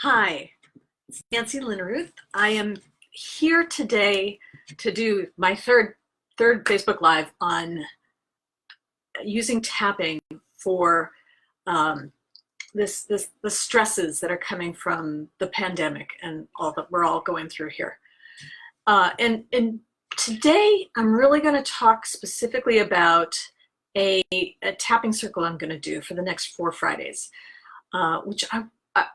Hi, it's Nancy Linneruth. I am here today to do my third Facebook Live on using tapping for the stresses that are coming from the pandemic and all that we're all going through here. And today I'm really going to talk specifically about a tapping circle I'm going to do for the next 4 Fridays, which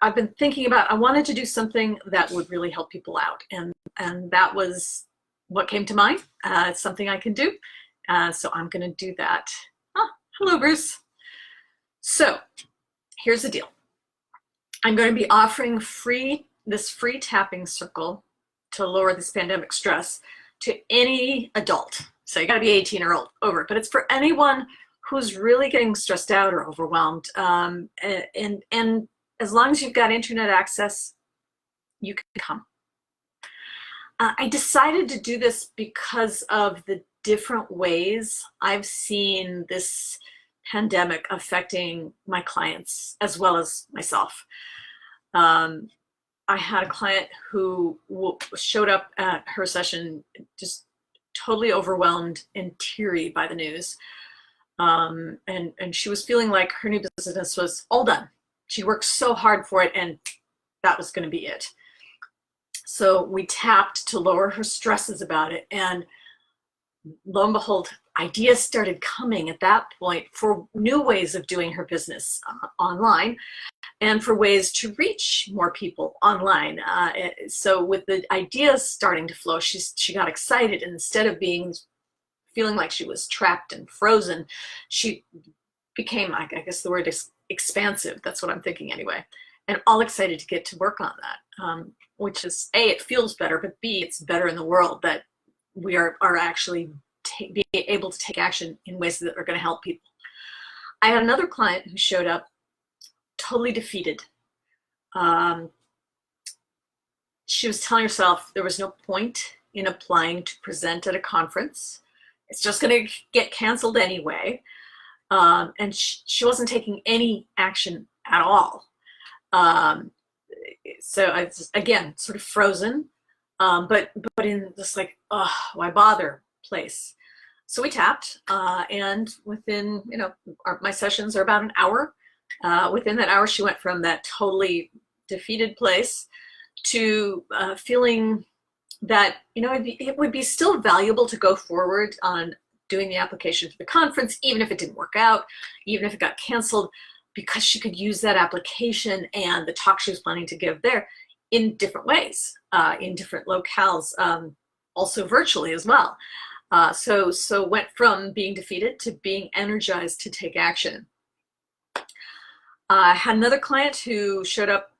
I've been thinking about. I wanted to do something that would really help people out, and that was what came to mind. It's something I can do, so I'm going to do that. Hello, Bruce. So here's the deal. I'm going to be offering this free tapping circle to lower this pandemic stress to any adult. So you got to be 18 or over, but it's for anyone who's really getting stressed out or overwhelmed, and as long as you've got internet access, you can come. I decided to do this because of the different ways I've seen this pandemic affecting my clients as well as myself. I had a client who showed up at her session just totally overwhelmed and teary by the news. And she was feeling like her new business was all done. She worked so hard for it, and that was going to be it. So we tapped to lower her stresses about it, and lo and behold, ideas started coming at that point for new ways of doing her business online and for ways to reach more people online. So with the ideas starting to flow, she got excited, and instead of feeling like she was trapped and frozen, she became, I guess the word is expansive. That's what I'm thinking anyway. And all excited to get to work on that, which is A, it feels better, but B, it's better in the world that we are actually being able to take action in ways that are going to help people. I had another client who showed up totally defeated. She was telling herself there was no point in applying to present at a conference. It's just going to get canceled anyway. And she wasn't taking any action at all. So I was, again, sort of frozen, but in this like, oh, why bother place. So we tapped, and within, my sessions are about an hour. Within that hour, she went from that totally defeated place to feeling that, it would be still valuable to go forward on doing the application for the conference, even if it didn't work out, even if it got canceled, because she could use that application and the talk she was planning to give there in different ways, in different locales, also virtually as well. So went from being defeated to being energized to take action. I had another client who showed up,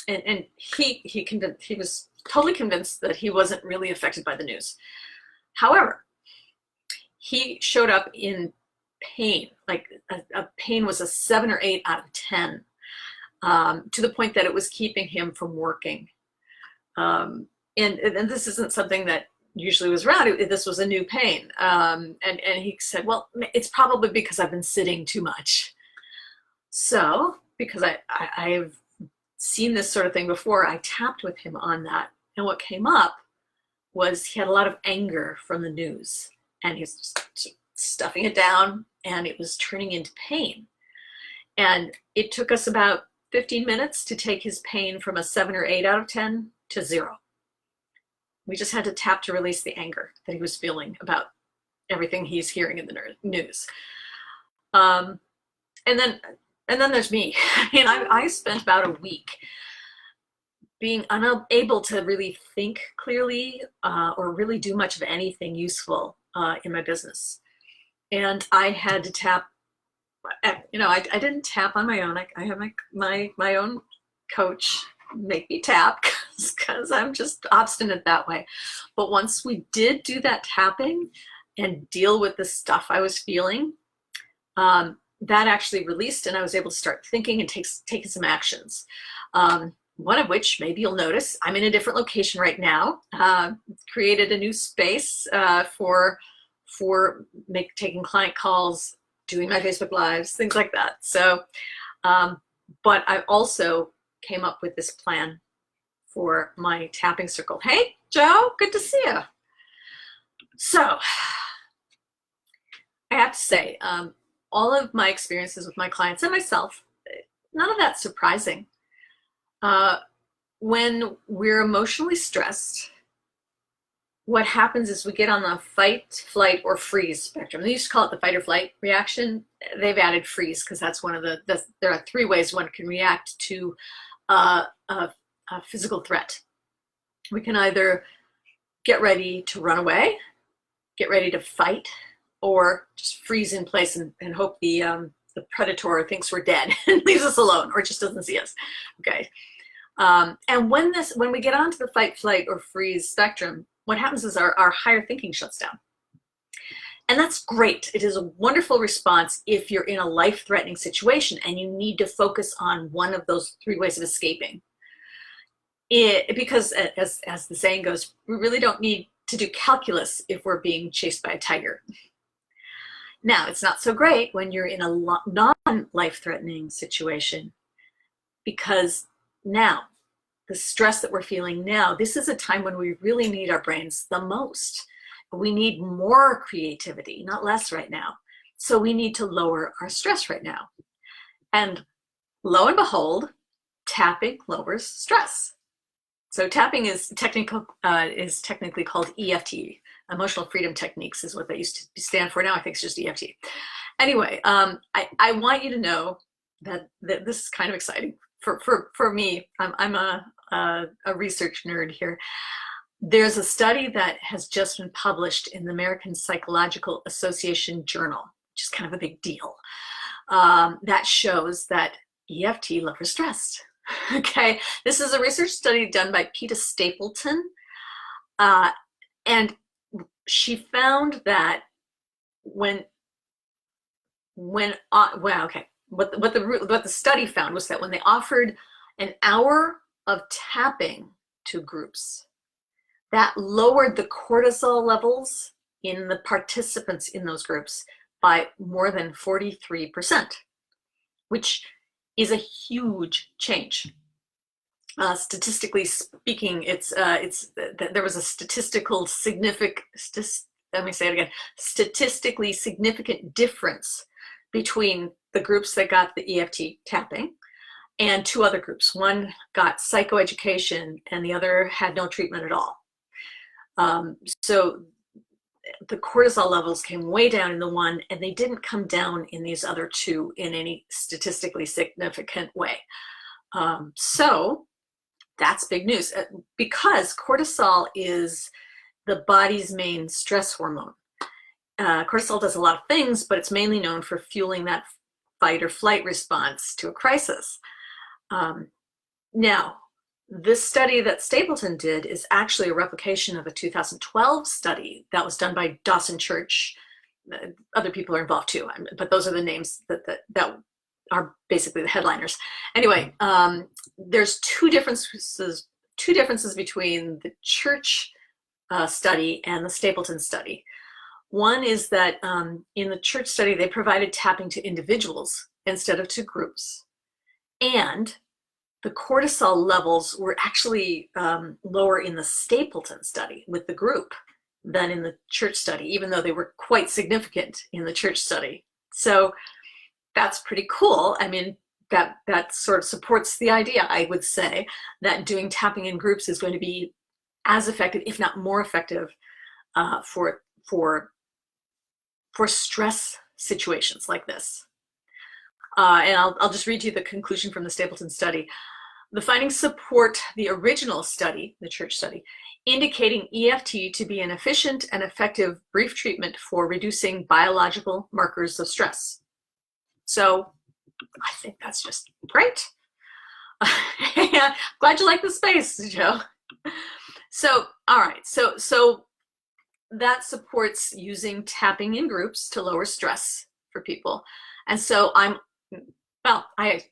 and he was totally convinced that he wasn't really affected by the news. However, he showed up in pain, like a pain was a 7 or 8 out of 10, to the point that it was keeping him from working. And this isn't something that usually was around. This was a new pain. And he said, well, it's probably because I've been sitting too much. So because I've seen this sort of thing before, I tapped with him on that. And what came up was he had a lot of anger from the news. And he was just stuffing it down, and it was turning into pain. And it took us about 15 minutes to take his pain from a 7 or 8 out of 10 to 0. We just had to tap to release the anger that he was feeling about everything he's hearing in the news. And then there's me. I spent about a week being unable to really think clearly or really do much of anything useful in my business. And I had to tap, I didn't tap on my own. I have my own coach make me tap because I'm just obstinate that way. But once we did do that tapping and deal with the stuff I was feeling, that actually released, and I was able to start thinking and taking some actions. One of which, maybe you'll notice, I'm in a different location right now. Created a new space for taking client calls, doing my Facebook Lives, things like that. So, but I also came up with this plan for my tapping circle. Hey, Joe, good to see you. So I have to say, all of my experiences with my clients and myself, none of that's surprising. When we're emotionally stressed, what happens is we get on the fight, flight, or freeze spectrum. They used to call it the fight or flight reaction. They've added freeze because that's one of there are 3 ways one can react to a physical threat. We can either get ready to run away, get ready to fight, or just freeze in place and hope the predator thinks we're dead and leaves us alone or just doesn't see us. Okay. And when we get onto the fight, flight, or freeze spectrum, what happens is our higher thinking shuts down. And that's great. It is a wonderful response if you're in a life-threatening situation and you need to focus on one of those 3 ways of escaping. Because as the saying goes, we really don't need to do calculus if we're being chased by a tiger. Now, it's not so great when you're in a non-life-threatening situation, because now, the stress that we're feeling now, this is a time when we really need our brains the most. We need more creativity, not less right now. So we need to lower our stress right now. And lo and behold, tapping lowers stress. So tapping is technically called EFT. Emotional freedom techniques is what they used to stand for. Now I think it's just EFT. Anyway, I want you to know that this is kind of exciting for me. I'm a research nerd here. There's a study that has just been published in the American Psychological Association Journal, which is kind of a big deal, that shows that EFT lowers stress. Okay, this is a research study done by Peter Stapleton, and she found that what the study found was that when they offered an hour of tapping to groups, that lowered the cortisol levels in the participants in those groups by more than 43%, which is a huge change. Statistically speaking, there was a statistically significant difference between the groups that got the EFT tapping and 2 other groups. One got psychoeducation and the other had no treatment at all. So the cortisol levels came way down in the one, and they didn't come down in these other 2 in any statistically significant way. So that's big news, because cortisol is the body's main stress hormone. Cortisol does a lot of things, but it's mainly known for fueling that fight or flight response to a crisis. Now, this study that Stapleton did is actually a replication of a 2012 study that was done by Dawson Church. Other people are involved too, but those are the names that are basically the headliners. Anyway, there's two differences between the Church study and the Stapleton study. One is that in the Church study, they provided tapping to individuals instead of to groups. And the cortisol levels were actually lower in the Stapleton study with the group than in the Church study, even though they were quite significant in the Church study. So that's pretty cool. I mean, that sort of supports the idea, I would say, that doing tapping in groups is going to be as effective, if not more effective, for stress situations like this. And I'll just read you the conclusion from the Stapleton study. The findings support the original study, the Church study, indicating EFT to be an efficient and effective brief treatment for reducing biological markers of stress. So I think that's just great. Glad you like the space, Joe. So, all right, so that supports using tapping in groups to lower stress for people. And so I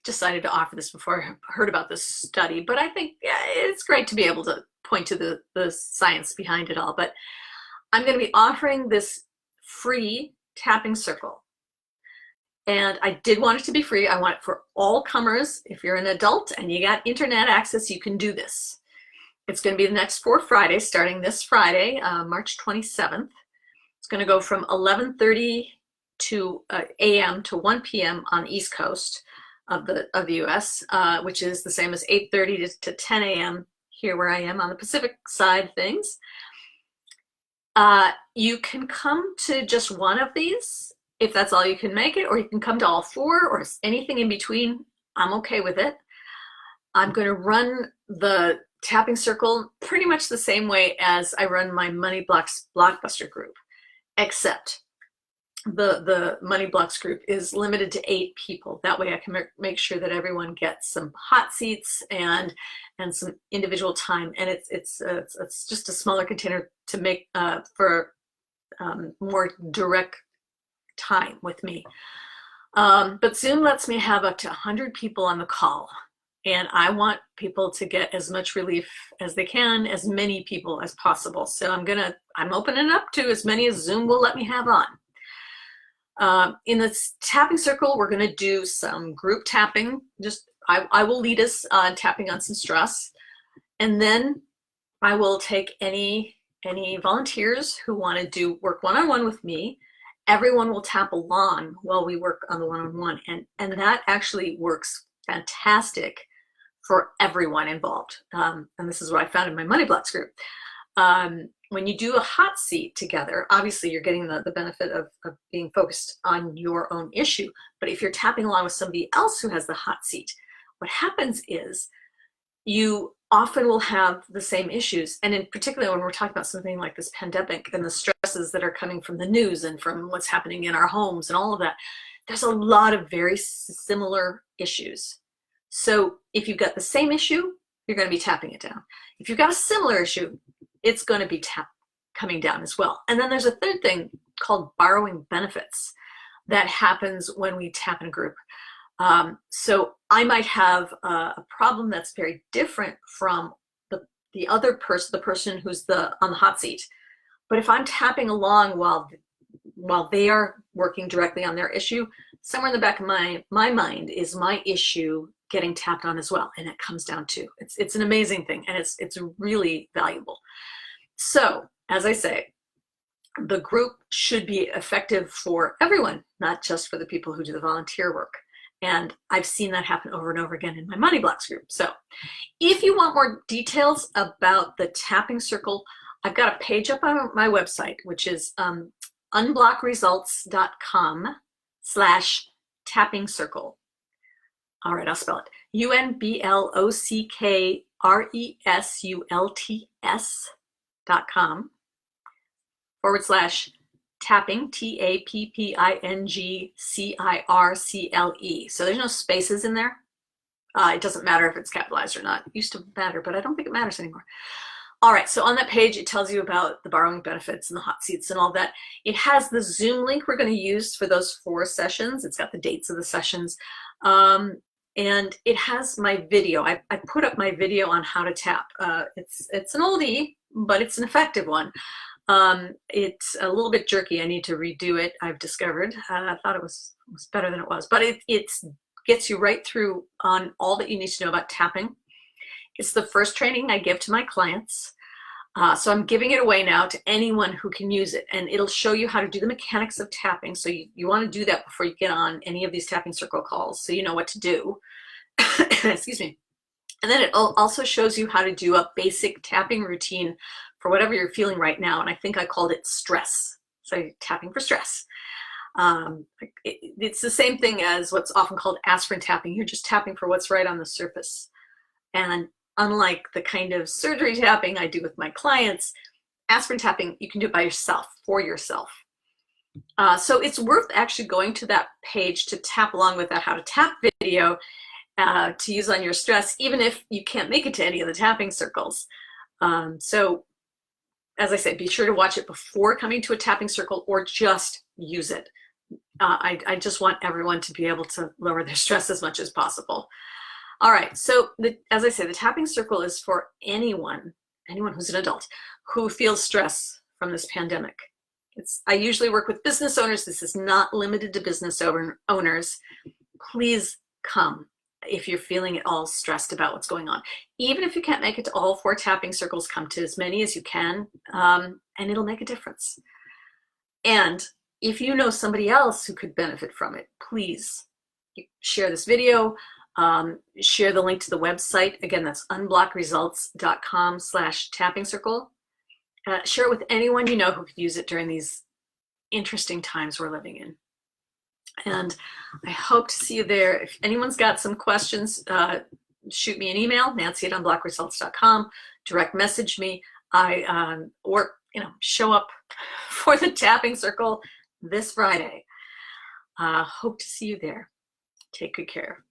decided to offer this before I heard about this study, but I think it's great to be able to point to the science behind it all. But I'm going to be offering this free tapping circle And I did want it to be free. I want it for all comers. If you're an adult and you got internet access, you can do this. It's going to be the next 4 Fridays, starting this Friday, March 27th. It's going to go from 11:30 a.m. to 1 p.m. on the East Coast of the U.S., which is the same as 8:30 to 10 a.m. here where I am on the Pacific side of things. You can come to just one of these if that's all you can make it, or you can come to all 4 or anything in between. I'm okay with it. I'm going to run the tapping circle pretty much the same way as I run my Money Blocks Blockbuster group, except the Money Blocks group is limited to 8 people. That way I can make sure that everyone gets some hot seats and some individual time. And it's just a smaller container to make for more direct time with me. But Zoom lets me have up to 100 people on the call. And I want people to get as much relief as they can, as many people as possible. So I'm opening it up to as many as Zoom will let me have on. In this tapping circle, we're going to do some group tapping. I will lead us on tapping on some stress. And then I will take any volunteers who want to do work one-on-one with me. Everyone will tap along while we work on the one-on-one. And that actually works fantastic for everyone involved. And this is what I found in my Money Blocks group. When you do a hot seat together, obviously you're getting the benefit of being focused on your own issue. But if you're tapping along with somebody else who has the hot seat, what happens is you often will have the same issues. And in particular, when we're talking about something like this pandemic and the stresses that are coming from the news and from what's happening in our homes and all of that, there's a lot of very similar issues. So if you've got the same issue, you're going to be tapping it down. If you've got a similar issue, it's going to be coming down as well. And then there's a third thing called borrowing benefits that happens when we tap in a group. So I might have a problem that's very different from the other person, the person who's on the hot seat. But if I'm tapping along while they are working directly on their issue, somewhere in the back of my mind is my issue getting tapped on as well, and it comes down to it's an amazing thing, and it's really valuable. So as I say, the group should be effective for everyone, not just for the people who do the volunteer work. And I've seen that happen over and over again in my Money Blocks group. So if you want more details about the tapping circle, I've got a page up on my website, which is unblockresults.com/tapping circle. All right, I'll spell it. unblockresults.com/tapping, TAPPINGCIRCLE. So there's no spaces in there. It doesn't matter if it's capitalized or not. It used to matter, but I don't think it matters anymore. All right, so on that page, it tells you about the borrowing benefits and the hot seats and all that. It has the Zoom link we're going to use for those 4 sessions. It's got the dates of the sessions. And it has my video. I put up my video on how to tap. It's an oldie, but it's an effective one. It's a little bit jerky. I need to redo it, I've discovered. I thought it was better than it was, but it gets you right through on all that you need to know about tapping. It's the first training I give to my clients. So I'm giving it away now to anyone who can use it, and it'll show you how to do the mechanics of tapping. So you want to do that before you get on any of these tapping circle calls, so you know what to do. Excuse me. And then it also shows you how to do a basic tapping routine for whatever you're feeling right now. And I think I called it stress. So tapping for stress. It's the same thing as what's often called aspirin tapping. You're just tapping for what's right on the surface. And unlike the kind of surgery tapping I do with my clients, aspirin tapping, you can do it by yourself, for yourself. So it's worth actually going to that page to tap along with that how to tap video to use on your stress, even if you can't make it to any of the tapping circles. So as I said, be sure to watch it before coming to a tapping circle, or just use it. I just want everyone to be able to lower their stress as much as possible. All right, so as I say, the tapping circle is for anyone who's an adult who feels stress from this pandemic. I usually work with business owners. This is not limited to business owners. Please come if you're feeling at all stressed about what's going on. Even if you can't make it to all 4 tapping circles, come to as many as you can, and it'll make a difference. And if you know somebody else who could benefit from it, please share this video, share the link to the website. Again, that's unblockresults.com/tapping circle. Share it with anyone you know who could use it during these interesting times we're living in. And I hope to see you there. If anyone's got some questions, shoot me an email, nancy@unblockresults.com, direct message me, or show up for the tapping circle this Friday. Hope to see you there. Take good care.